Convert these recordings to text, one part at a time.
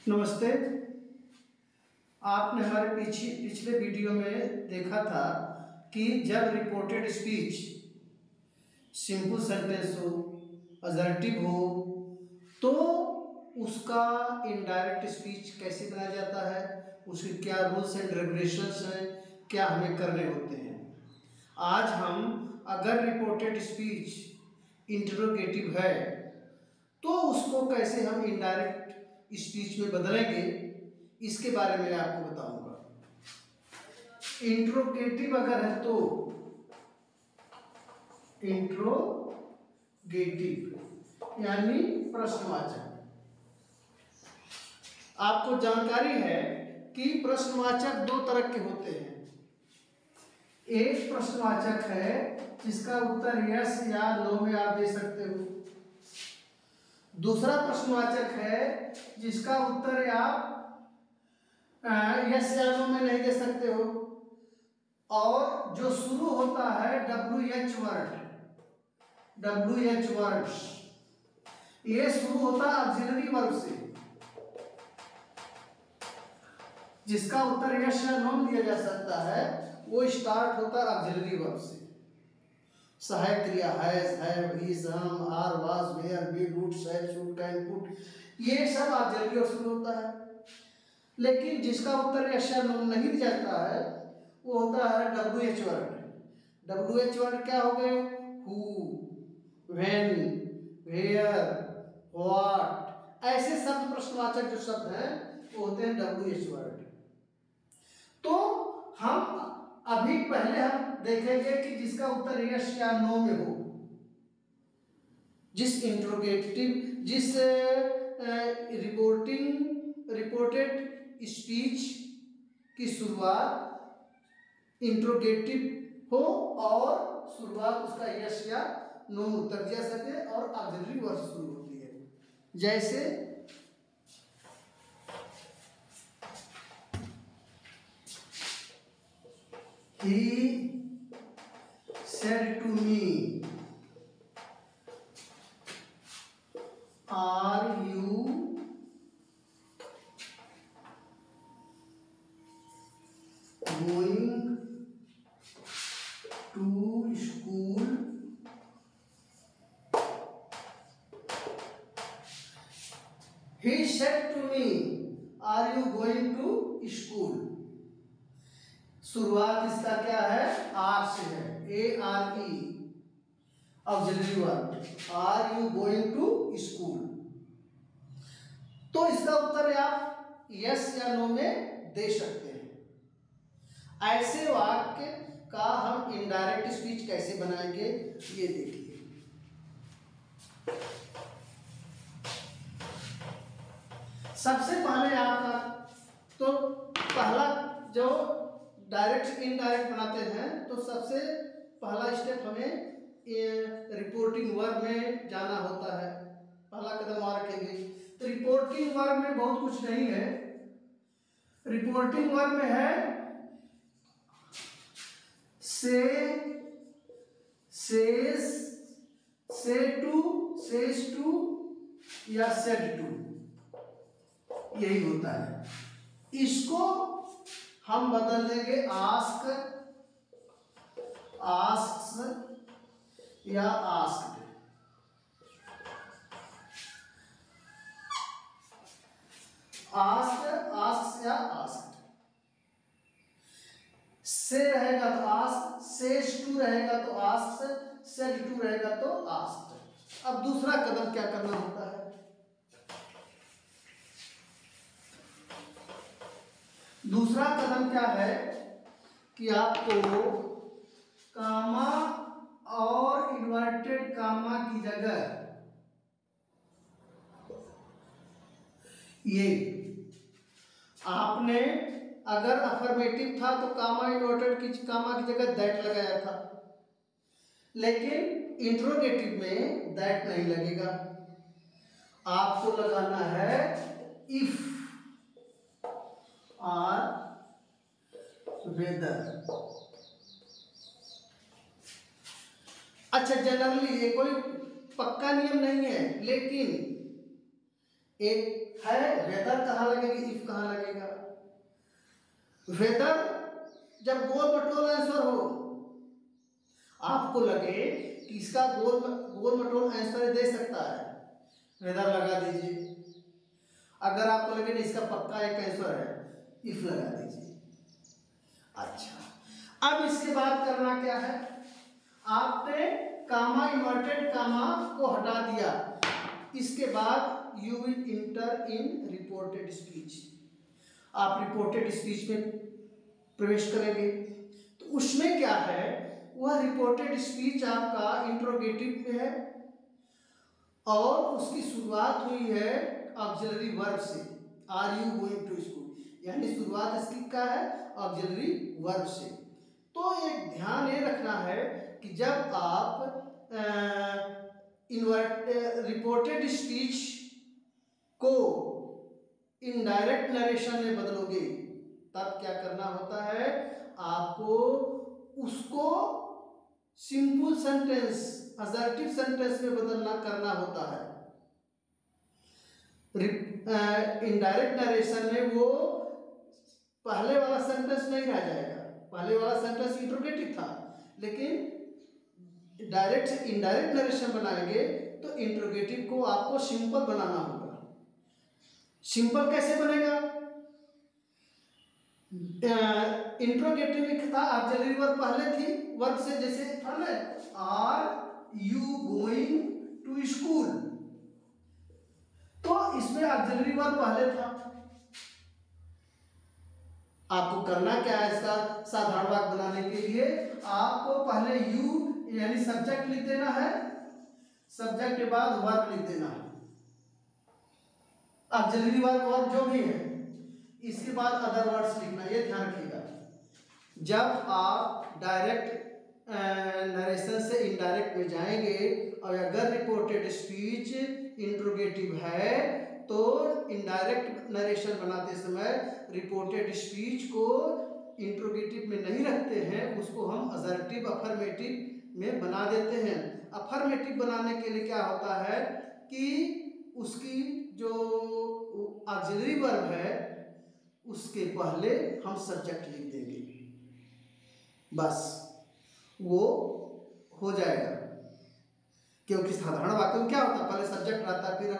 नमस्ते। आपने हमारे पिछले वीडियो में देखा था कि जब रिपोर्टेड स्पीच सिंपल सेंटेंस हो, असर्टिव हो, तो उसका इनडायरेक्ट स्पीच कैसे बनाया जाता है, उसके क्या रूल्स एंड रेगुलेशंस हैं, क्या हमें करने होते हैं। आज हम अगर रिपोर्टेड स्पीच इंटरोगेटिव है तो उसको कैसे हम इनडायरेक्ट स्पीच में बदलेंगे, इसके बारे में आपको बताऊंगा। इंट्रोगेटिव अगर है तो इंट्रोगेटिव यानी प्रश्नवाचक। आपको जानकारी है कि प्रश्नवाचक दो तरह के होते हैं। एक प्रश्नवाचक है जिसका उत्तर यस या नो में आप दे सकते हो। दूसरा प्रश्नवाचक है जिसका उत्तर आप यस या नो में नहीं दे सकते हो, और जो शुरू होता है WH वर्ड, ये शुरू होता है ऑक्सिलरी वर्ब से, जिसका उत्तर यस या नो दिया जा सकता है, वो स्टार्ट होता है ऑक्सिलरी वर्ब से। सहायक क्रिया has, have, is, am, are, was, were, be, would, shall, should, can, could, ये सब ऑक्सिलरी वर्ब से होता है। लेकिन जिसका उत्तर यस या नो नहीं दिया जाता है वो होता है WH वर्ड। WH वर्ड क्या हो गए? हु, व्हेन, वेयर, व्हाट, ऐसे शब्द प्रश्नवाचक जो शब्द हैं वो होते हैं WH वर्ड। तो हम अभी पहले हम देखेंगे कि जिसका उत्तर यस या नो में हो, जिस रिपोर्टेड स्पीच की शुरुआत इंट्रोगेटिव हो और शुरुआत उसका यस या नो उत्तर दिया सके और ऑक्सिलरी वर्ब से शुरू होती है। जैसे he said to me, are you going to school? He said to me, are you going to school? शुरुआत इसका क्या है? आर से है, ARE, auxiliary verb. Are you going to school, तो इसका उत्तर आप यस या नो में दे सकते हैं। ऐसे वाक्य का हम इनडायरेक्ट स्पीच कैसे बनाएंगे ये देखिए। सबसे पहले आपका तो पहला जो डायरेक्ट इनडायरेक्ट बनाते हैं तो सबसे पहला स्टेप हमें रिपोर्टिंग वर्ब में जाना होता है। पहला कदम वहां रखेंगे। तो रिपोर्टिंग वर्ब में बहुत कुछ नहीं है। रिपोर्टिंग वर्ब में है से, सेज, से टू, सेज टू या सेड टू, यही होता है। इसको हम बदल देंगे आस्क, आस्क्स या आस्क्ड। आस्क, आस्क्स या आस्क्ड। से रहेगा तो आस्क, सेज टू रहेगा तो आस्क्ड, सेड टू रहेगा तो आस्क्ड। अब दूसरा कदम क्या करना होता है? दूसरा कदम क्या है कि आपको कामा और इन्वर्टेड कामा की जगह ये आपने अगर अफर्मेटिव था तो कामा इन्वर्टेड कामा की जगह दैट लगाया था, लेकिन इंट्रोगेटिव में दैट नहीं लगेगा। आपको लगाना है इफ और वेदर। अच्छा, जनरली ये कोई पक्का नियम नहीं है, लेकिन एक है वेदर कहाँ लगेगी, इफ कहाँ लगेगा। वेदर जब गोल मटोल आंसर हो, आपको लगे कि इसका गोल मटोल आंसर दे सकता है, वेदर लगा दीजिए। अगर आपको लगे नहीं इसका पक्का एक आंसर है, इफ लगा दीजिए। अच्छा, अब इसके बाद करना क्या है, आपने कामा इन्वर्टेड कामा को हटा दिया, इसके बाद you will inter in reported speech. आप रिपोर्टेड स्पीच में प्रवेश करेंगे, तो उसमें क्या है, वह रिपोर्टेड स्पीच आपका इंट्रोगेटिव में है और उसकी शुरुआत हुई है ऑक्सिलरी वर्ब से, are you going to school, यानी शुरुआत इसकी क्या है, ऑक्सिलरी वर्ब से। तो एक ध्यान ये रखना है कि जब आप रिपोर्टेड स्पीच को इनडायरेक्ट नरेशन में बदलोगे, तब क्या करना होता है, आपको उसको सिंपल सेंटेंस, असर्टिव सेंटेंस में बदलना करना होता है। इनडायरेक्ट नरेशन में वो पहले वाला सेंटेंस नहीं रह जाएगा, पहले वाला सेंटेंस इंट्रोगेटिव था, लेकिन डायरेक्ट से इनडायरेक्ट नरेशन बनाएंगे तो इंट्रोगेटिव को आपको सिंपल बनाना होगा। सिंपल कैसे बनेगा, इंट्रोगेटिव में था ऑक्सिलरी वर्ब पहले थी वर्ब से, जैसे था ना, are you going to school, तो इसमें ऑक्सिलरी वर्ब पहले था। आपको करना क्या है, इसका साधारण वाक्य बनाने के लिए आपको पहले यू यानी सब्जेक्ट लिख देना है, सब्जेक्ट के बाद वर्ब लिख देना है, ऑक्सिलरी वर्ब जो भी है, इसके बाद अदर वर्ड्स लिखना। ये ध्यान रखिएगा, जब आप डायरेक्ट नरेशन से इनडायरेक्ट में जाएंगे और अगर रिपोर्टेड स्पीच इंट्रोगेटिव है तो इनडायरेक्ट नरेशन बनाते समय रिपोर्टेड स्पीच को इंट्रोगेटिव में नहीं रखते हैं, उसको हम असर्टिव अफर्मेटिव में बना देते हैं। अफर्मेटिव बनाने के लिए क्या होता है कि उसकी जो ऑक्सिलरी वर्ब है उसके पहले हम सब्जेक्ट लिख देंगे, बस वो हो जाएगा। क्योंकि साधारण वाक्य में क्या होता है, पहले सब्जेक्ट रहता है, फिर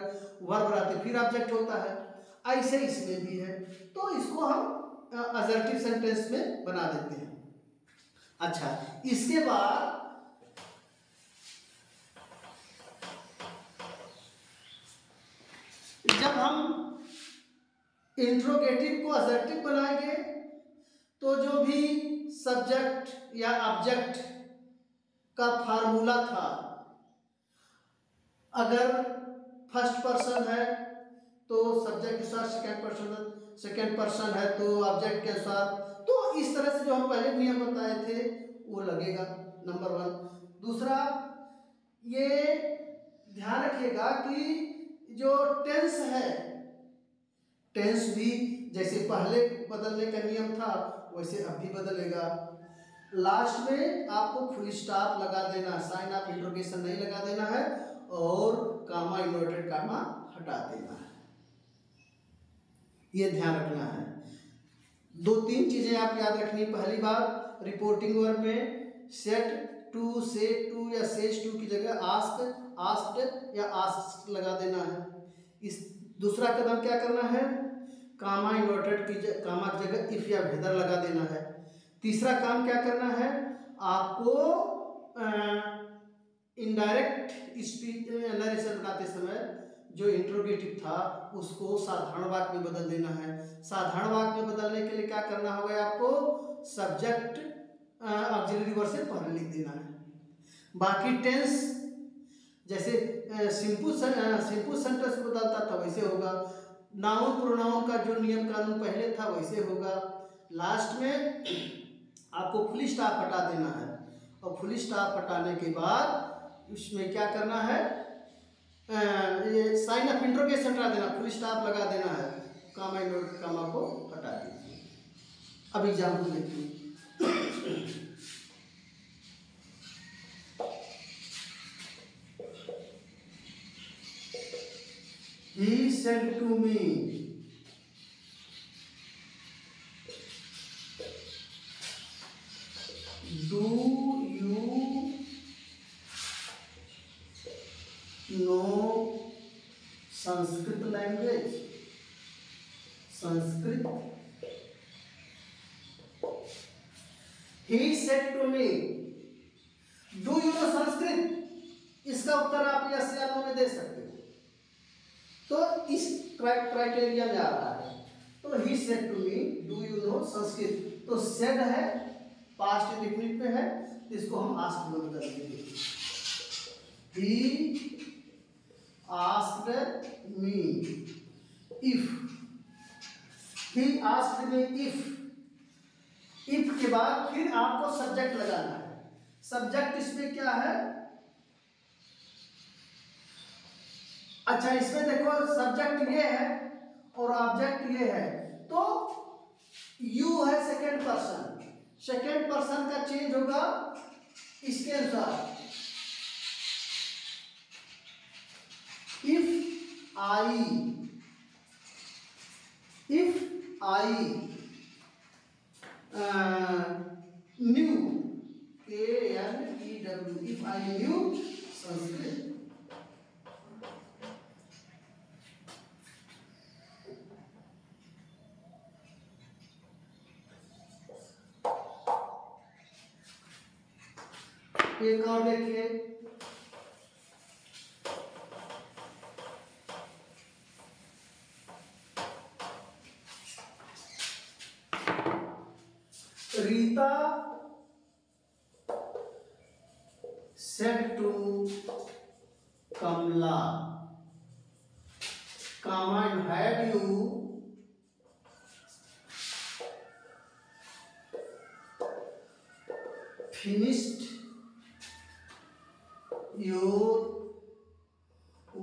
वर्ब रहती है, फिर ऑब्जेक्ट होता है, ऐसे इसमें भी है, तो इसको हम असर्टिव सेंटेंस में बना देते हैं। अच्छा, इसके बाद जब हम इंट्रोगेटिव को असर्टिव बनाएंगे तो जो भी सब्जेक्ट या ऑब्जेक्ट का फार्मूला था, अगर फर्स्ट पर्सन है तो सब्जेक्ट के साथ सेकेंड पर्सन है तो ऑब्जेक्ट के साथ, तो इस तरह से जो हम पहले नियम बताए थे वो लगेगा, नंबर 1। दूसरा, ये ध्यान रखिएगा कि जो टेंस है, टेंस भी जैसे पहले बदलने का नियम था वैसे अब भी बदलेगा। लास्ट में आपको फुल स्टॉप लगा देना, साइन ऑफ इंट्रोगेशन नहीं लगा देना है और कामा इन्वर्टेड कामा हटा देना है, ये ध्यान रखना है। 2-3 चीजें आप याद रखनी। पहली बात, रिपोर्टिंग वर्ब में सेट टू, से टू या सेज टू की जगह आस्क, आस्क्ड या आस्क लगा देना है। इस दूसरा कदम क्या करना है, कामा इन्वर्टेड की कामा की जगह इफ या वेदर लगा देना है। तीसरा काम क्या करना है, आपको इनडायरेक्ट स्पीच नरेशन बनाते समय जो इंट्रोगेटिव था उसको साधारण वाक्य में बदल देना है। साधारण वाक्य में बदलने के लिए क्या करना होगा, आपको सब्जेक्ट ऑक्सिलरी वर्ब से पहले लिख देना है। बाकी टेंस जैसे सिंपल सेंटेंस बदलता था वैसे होगा, नाउन प्रोनाउन का जो नियम कानून पहले था वैसे होगा। लास्ट में आपको फुल स्टॉप हटा देना है और फुल स्टॉप हटाने के बाद उसमें क्या करना है, ये साइन ऑफ इंट्रोगेशन हटा देना, फुल स्टॉप लगा देना है, कामा इन्वर्टेड कामा को हटा दीजिए। अब एग्जाम्पल देखिए, He said to me, do you know Sanskrit language? Sanskrit. He said to me, do you know Sanskrit? इसका उत्तर आप यस या नो में दे सकते हो। तो इस क्राइटेरिया में आ रहा है। तो he said to me, do you know Sanskrit. तो सेड है, पास्ट इंडेफिनिट पे है, इसको हम आस्क्ड में बदल देंगे। He asked me if, he asked me if के बाद फिर आपको सब्जेक्ट लगाना है। सब्जेक्ट इसमें क्या है? अच्छा, इसमें देखो सब्जेक्ट ये है और ऑब्जेक्ट ये है, तो यू है सेकेंड पर्सन। सेकेंड पर्सन का चेंज होगा इसके अनुसार, if I knew, KNEW, if I knew Sanskrit. एक और देखिए, Rita said to Kamla, Kaman, have you finished your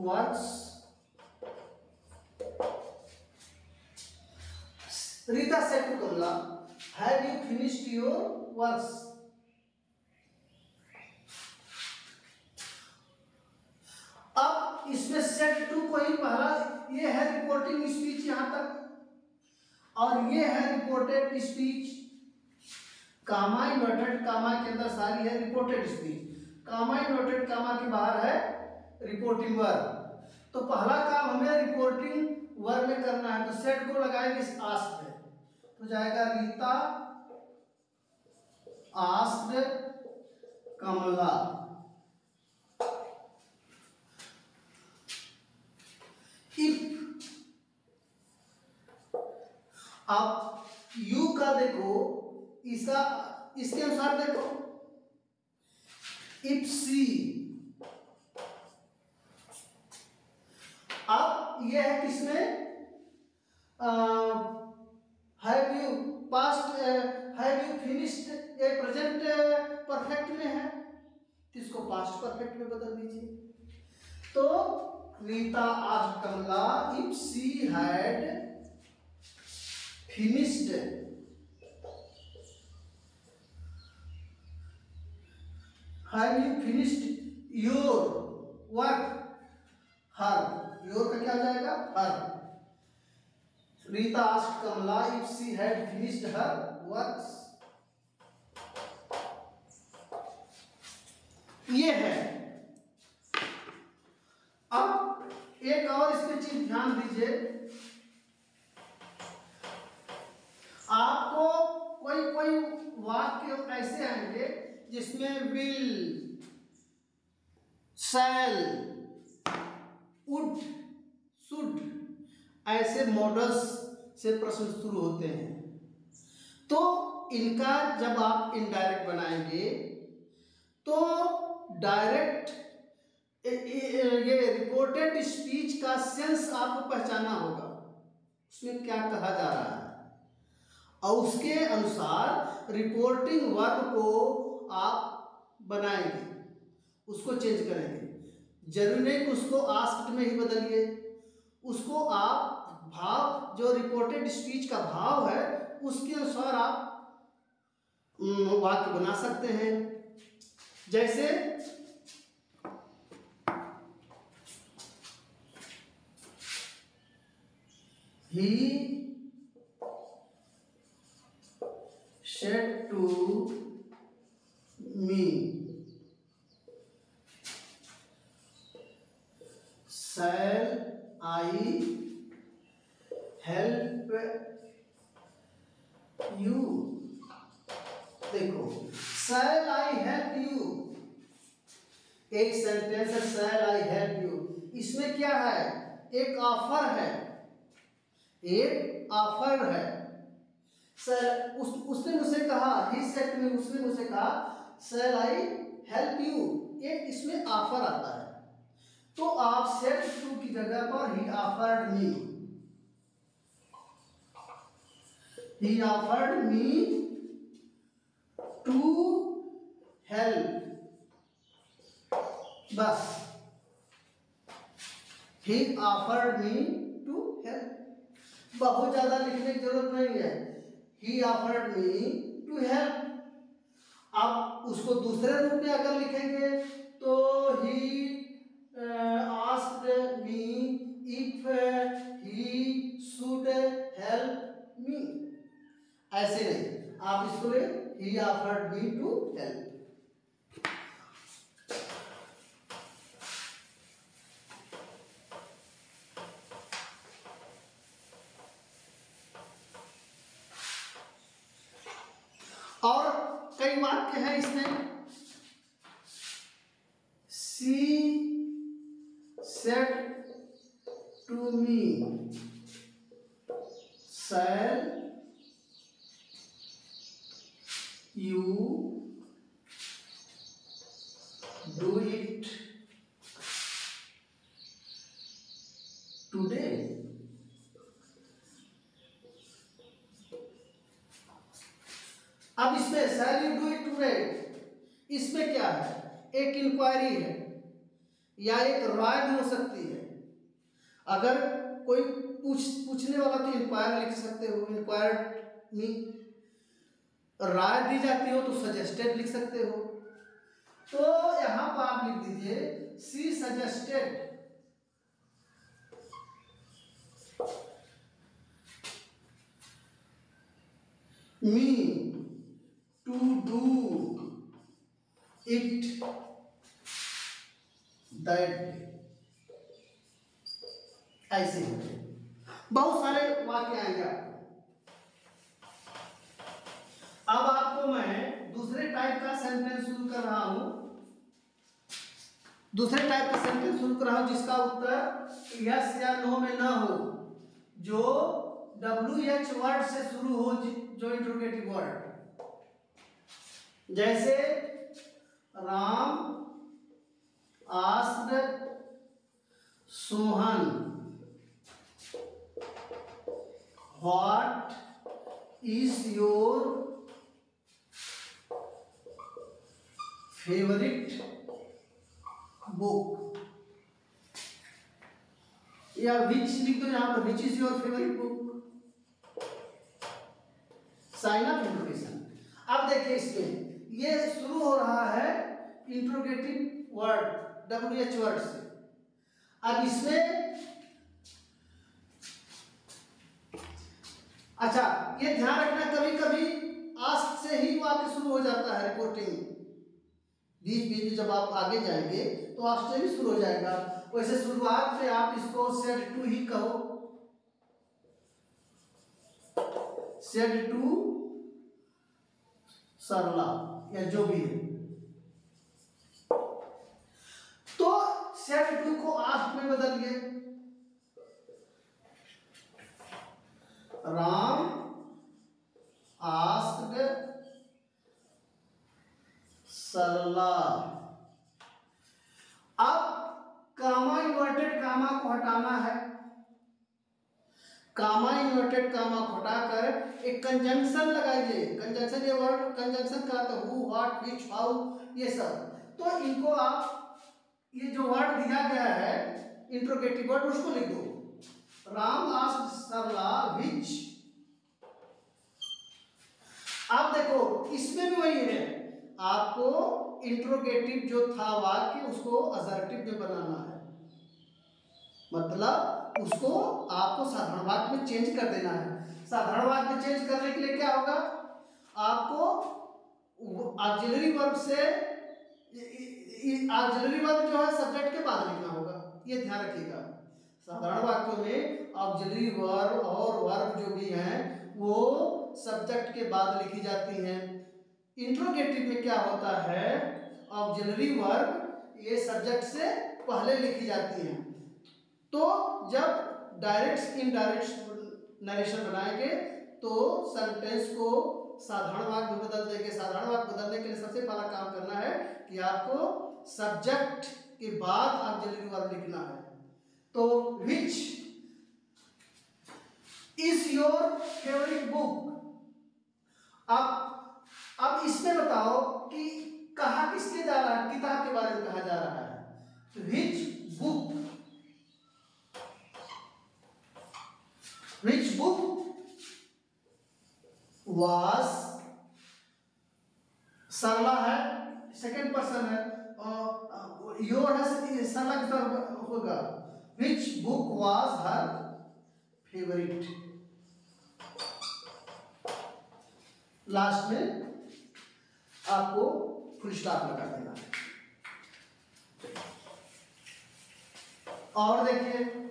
works? Rita said to Kamla, have you finished your works? अब इसमें सेट टू को ही पहला, ये है रिपोर्टिंग स्पीच यहां तक, और ये है रिपोर्टेड स्पीच। कामा इन्वर्टेड कामा के अंदर सारी है रिपोर्टेड स्पीच, कामा इन्वर्टेड कामा के बाहर है रिपोर्टिंग वर्ब। तो पहला काम हमें रिपोर्टिंग वर्ब में करना है, तो सेट को लगाएंगे इस आस्क्ड पे, तो जाएगा रीता आस्क्ड कमला। अब यू का देखो, इसका इसके अनुसार देखो, इफ सी। अब यह है किसमें? Have you past, have you finished, ये प्रेजेंट परफेक्ट में है, तो इसको पास्ट परफेक्ट में बदल दीजिए। तो Rita asked Kamala if she had finished have you finished your work? her, your का क्या हो जाएगा? her। Rita asked Kamala if she had finished her works। ये है। अब एक और इसमें चीज ध्यान दीजिए, आपको कोई कोई वाक्य ऐसे आएंगे जिसमें विल, शैल, वुड, शुड ऐसे मॉडल्स से प्रश्न शुरू होते हैं। तो इनका जब आप इनडायरेक्ट बनाएंगे तो डायरेक्ट ये रिपोर्टेड स्पीच का सेंस आपको पहचानना होगा, उसमें क्या कहा जा रहा है, और उसके अनुसार रिपोर्टिंग वर्ब को आप बनाएंगे, उसको चेंज करेंगे। जरूरी नहीं कि उसको आस्क्ड में ही बदलिए, उसको आप भाव, जो रिपोर्टेड स्पीच का भाव है उसके अनुसार आप वाक्य बना सकते हैं। जैसे he said to me, shall I help you? देखो, shall I help you, एक सेंटेंस है shall I help you, इसमें क्या है, एक ऑफर है, एक ऑफर है। सर उसने मुझसे कहा, he said to me, उसने मुझसे कहा shall I help you, एक इसमें ऑफर आता है, तो आप said to की जगह पर he offered me, he offered me to help, बस he offered me to help, बहुत ज्यादा लिखने की जरूरत नहीं है, he offered me to help। आप उसको दूसरे रूप में अगर लिखेंगे तो he asked me if he should help me, ऐसे नहीं, आप इसको ले he offered me to help। और कई वाक्य हैं इसमें, she said to me, shall you do it today? अब इसमें shall you do it today, इसमें क्या है, एक इंक्वायरी है या एक राय भी हो सकती है। अगर कोई पूछने वाला तो इंक्वायर लिख सकते हो, इंक्वायर्ड मी, राय दी जाती हो तो सजेस्टेड लिख सकते हो। तो यहां पर आप लिख दीजिए she suggested me to do it that day, ऐसे बहुत सारे वाक्य आएंगे आपको। अब आपको मैं दूसरे टाइप का सेंटेंस शुरू कर रहा हूं, दूसरे टाइप का सेंटेंस शुरू कर रहा हूं जिसका उत्तर यस या नो में ना हो, जो WH वर्ड से शुरू हो, जो इंट्रोगेटिव वर्ड, जैसे Ram asked Sohan what is your favourite book, या विच लिख दो यहां पर, which is your favourite book, sign of interrogation. अब देखिए इसमें ये शुरू हो रहा है इंट्रोगेटिव वर्ड WH वर्ड से। अब इसमें अच्छा ये ध्यान रखना, कभी कभी आस्क से ही वाक्य शुरू हो जाता है, रिपोर्टिंग बीच बीच में जब आप आगे जाएंगे तो आस्क से भी शुरू हो जाएगा। वैसे शुरुआत में आप इसको सेड टू ही कहो, सेड टू सरला या जो भी है, तो सेड टू को आस्क में बदलिए, राम आस्क्ड सरला। अब कामा इन्वर्टेड कामा को हटाना है, कामा इन्वर्टेड कामा को हटाकर एक कंजंक्शन लगाइए। कंजंक्शन, ये वर्ड कंजंक्शन का तो हु, व्हाट, व्हिच, हाउ, ये सब, तो इनको आप ये जो वर्ड दिया गया है इंट्रोगेटिव वर्ड उसको लिख दो, राम आस्क्ड सरला व्हिच। अब देखो इसमें भी वही है, आपको इंट्रोगेटिव जो था वाक्य उसको असर्टिव में बनाना है, मतलब उसको आपको साधारण वाक्य में चेंज कर देना है। साधारण वाक्य में चेंज करने के लिए क्या होगा, आपको ऑक्सिलरी वर्ब से ऑक्सिलरी वर्ब जो है सब्जेक्ट के बाद लिखना होगा, ये ध्यान रखिएगा। साधारण वाक्यों में ऑक्सिलरी वर्ब और वर्ब जो भी हैं वो सब्जेक्ट के बाद लिखी जाती हैं। इंट्रोगेटिव में क्या होता है, ऑक्सिलरी वर्ब ये सब्जेक्ट से पहले लिखी जाती हैं। तो जब डायरेक्ट इनडायरेक्ट नरेशन बनाएंगे तो सेंटेंस को साधारण वाक्य में बदल देंगे। साधारण वाक्य बदलने के लिए सबसे पहला काम करना है कि आपको सब्जेक्ट के बाद ऑक्सिलरी वर्ब लिखना है। तो विच इज योर फेवरेट बुक। अब इसमें बताओ कि कहा किसके जा रहा है, किताब के बारे में कहा जा रहा है। विच बुक वाज, सरला है, सेकंड पर्सन है, योर है, सरला के साथ होगा। Which book was her favourite. Last में आपको फुल स्टॉप लगा देना है। और देखिए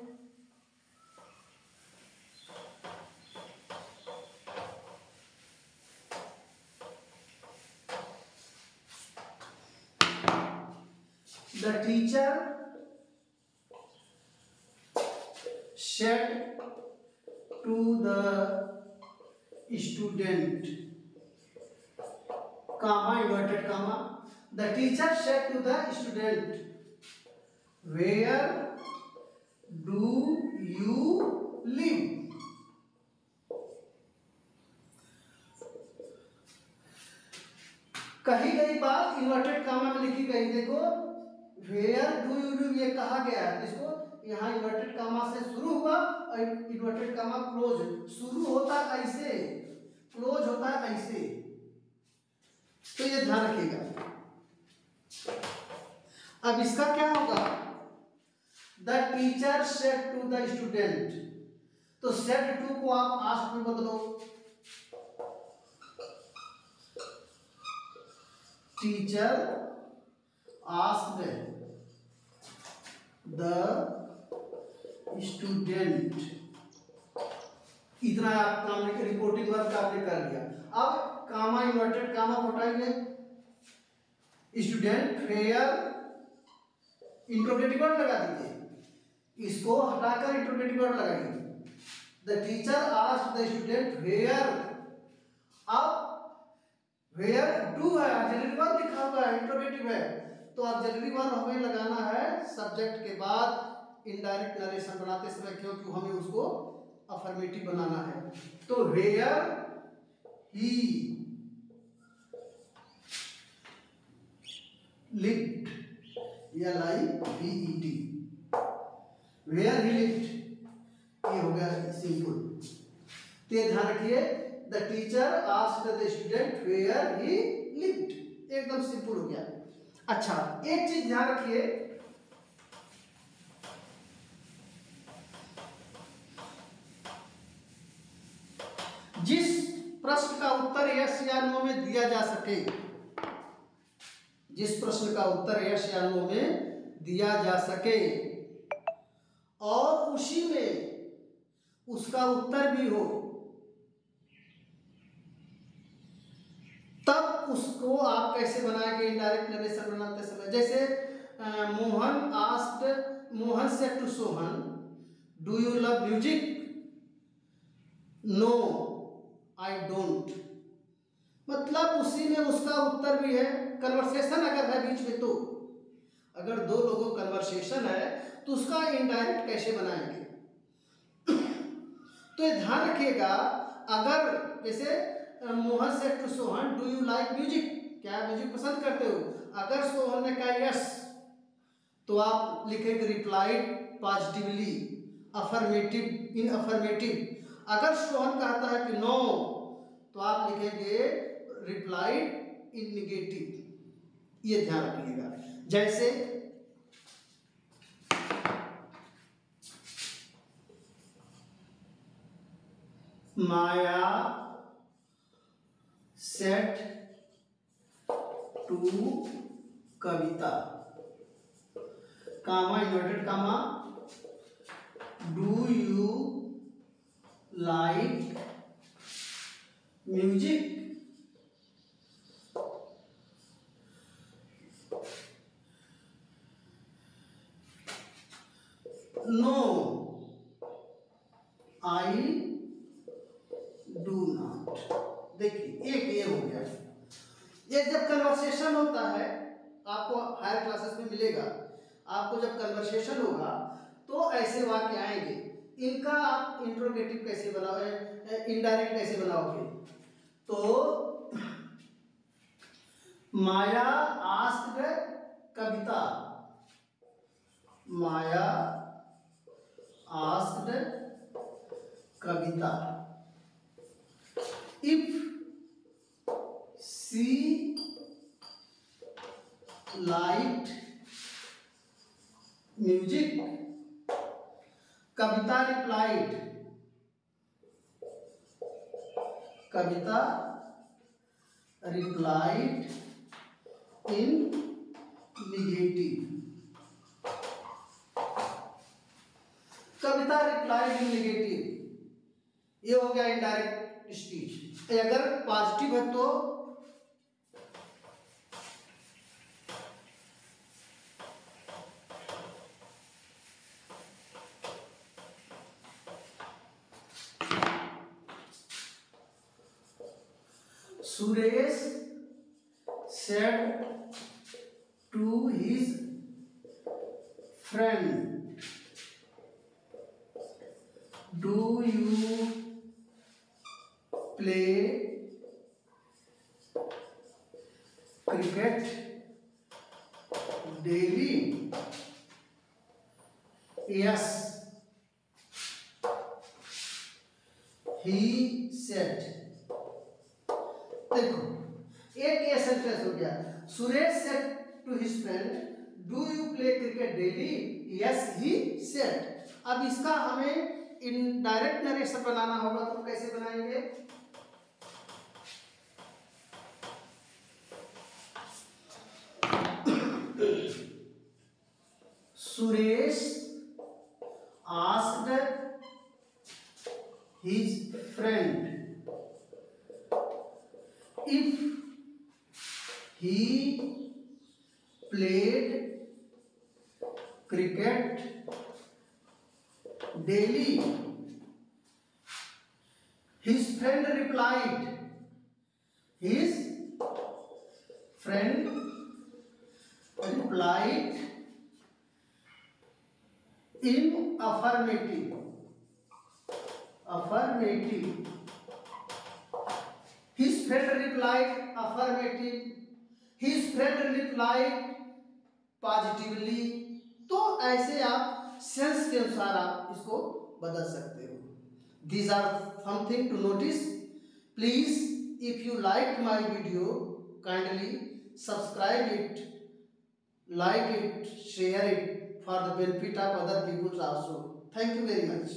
the teacher said to the student, comma, inverted comma, the teacher said to the student, where do you live? कही गई बात इन्वर्टेड कामा में लिखी गई। देखो वेयर डू यू लिव ये कहा गया है, इसको यहाँ इन्वर्टेड कामा से शुरू हुआ और इन्वर्टेड कामा क्लोज, शुरू होता है ऐसे, क्लोज होता है ऐसे, तो ये ध्यान रखिएगा। अब इसका क्या होगा, the teacher said to the student, तो सेड टू को आप आस्क में बदलो, टीचर आस्क्ड द स्टूडेंट, इतना आप काम रिपोर्टिंग वर्क आपने कर लिया। अब कामा इन्वर्टेड कामा हटाएंगे, स्टूडेंट फेयर इंट्रोगेटिव वर्ड लगा दीजिए, इसको हटाकर इंट्रोगेटिव वर्ड लगाइए। The teacher asked the student where, अब वेयर डू है, ऑक्सिलरी वर्ब लिखा हुआ है, इंट्रोगेटिव है, तो ऑक्सिलरी वर्ब हमें लगाना है सब्जेक्ट के बाद इनडायरेक्ट नरेशन बनाते समय, क्योंकि हमें उसको अफर्मेटिव बनाना है। तो where he lived, LIVED, where he lived, ये हो गया सिंपल। तो ये ध्यान रखिए, the teacher asked the student where he lived, एकदम सिंपल हो गया। अच्छा एक चीज ध्यान रखिए, जिस प्रश्न का उत्तर यस या नो में दिया जा सके, जिस प्रश्न का उत्तर यस या नो में दिया जा सके और उसी में उसका उत्तर भी हो, तब उसको आप कैसे बनाएंगे इनडायरेक्ट नरेशन बनाते समय। जैसे Mohan said to Sohan, do you love music, no I don't, मतलब उसी में उसका उत्तर भी है। कन्वर्सेशन अगर है बीच में, तो अगर दो लोगों कन्वर्सेशन है तो उसका इनडायरेक्ट कैसे बनाएंगे, तो ये ध्यान रखिएगा। अगर जैसे Mohan said to Sohan, do you like music, क्या म्यूजिक पसंद करते हो, अगर सोहन ने कहा यस, तो आप लिखेंगे रिप्लाइड पॉजिटिवली, अफर्मेटिव, इन अफर्मेटिव। अगर सोहन कहता है कि नो, तो आप लिखेंगे रिप्लाइड इन निगेटिव, ये ध्यान रखिएगा। जैसे Maya said to Kavita, comma inverted comma, do you like music? No I do not. देखिए एक ये हो गया। ये जब कन्वर्सेशन होता है, आपको हायर क्लासेस में मिलेगा, आपको जब कन्वर्सेशन होगा तो ऐसे वाक्य आएंगे। इनका आप इंट्रोगेटिव कैसे बनाओगे, इनडायरेक्ट कैसे बनाओगे? तो Maya asked Kavita, Maya asked Kavita if she liked music. Kavita replied, Kavita replied in negative, Kavita replied in negative. ये हो गया इनडायरेक्ट स्पीच। अगर पॉजिटिव है तो Suresh said to his friend, do you play cricket daily? Yes, he said। देखो एक ये सेंटेंस हो गया, Suresh said to his friend, do you play cricket daily? Yes he said. अब इसका हमें इनडायरेक्ट नरेशन बनाना होगा, तो कैसे बनाएंगे? Suresh asked his friend if he played cricket daily. His friend replied, his friend replied in affirmative, affirmative। His friend replied affirmative, his friend replied positively। तो ऐसे आप सेंस के अनुसार आप इसको बदल सकते हो। These are something to notice. Please, if you liked my video, kindly subscribe it, like it, share it for the benefit of other people also. Thank you very much.